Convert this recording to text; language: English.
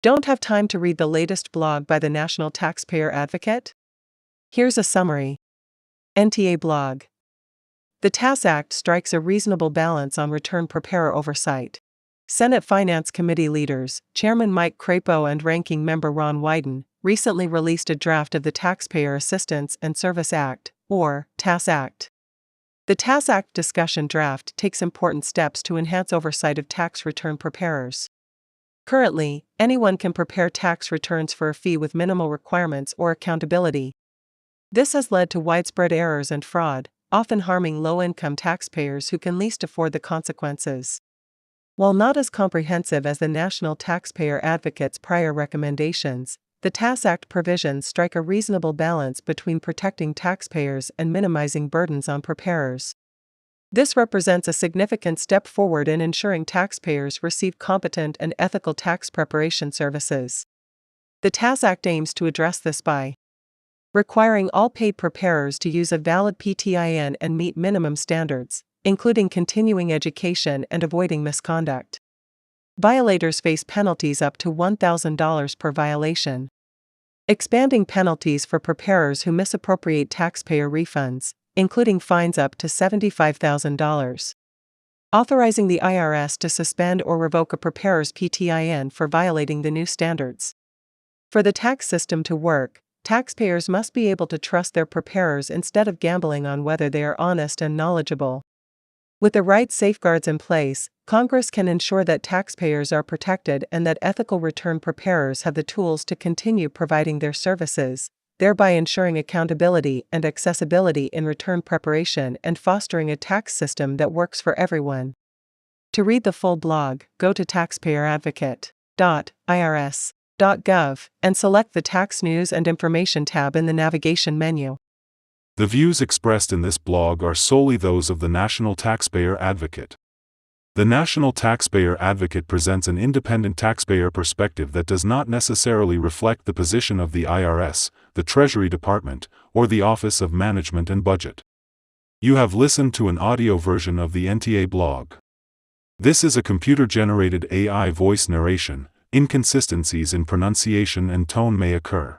Don't have time to read the latest blog by the National Taxpayer Advocate? Here's a summary. NTA blog. The TAS Act strikes a reasonable balance on return preparer oversight. Senate Finance Committee leaders, Chairman Mike Crapo and Ranking Member Ron Wyden, recently released a draft of the Taxpayer Assistance and Service Act, or TAS Act. The TAS Act discussion draft takes important steps to enhance oversight of tax return preparers. Currently, anyone can prepare tax returns for a fee with minimal requirements or accountability. This has led to widespread errors and fraud, often harming low-income taxpayers who can least afford the consequences. While not as comprehensive as the National Taxpayer Advocate's prior recommendations, the TAS Act provisions strike a reasonable balance between protecting taxpayers and minimizing burdens on preparers. This represents a significant step forward in ensuring taxpayers receive competent and ethical tax preparation services. The TAS Act aims to address this by requiring all paid preparers to use a valid PTIN and meet minimum standards, including continuing education and avoiding misconduct. Violators face penalties up to $1,000 per violation. Expanding penalties for preparers who misappropriate taxpayer refunds, including fines up to $75,000. Authorizing the IRS to suspend or revoke a preparer's PTIN for violating the new standards. For the tax system to work, taxpayers must be able to trust their preparers instead of gambling on whether they are honest and knowledgeable. With the right safeguards in place, Congress can ensure that taxpayers are protected and that ethical return preparers have the tools to continue providing their services, thereby ensuring accountability and accessibility in return preparation and fostering a tax system that works for everyone. To read the full blog, go to taxpayeradvocate.irs.gov and select the Tax News and Information tab in the navigation menu. The views expressed in this blog are solely those of the National Taxpayer Advocate. The National Taxpayer Advocate presents an independent taxpayer perspective that does not necessarily reflect the position of the IRS, the Treasury Department, or the Office of Management and Budget. You have listened to an audio version of the NTA blog. This is a computer-generated AI voice narration. Inconsistencies in pronunciation and tone may occur.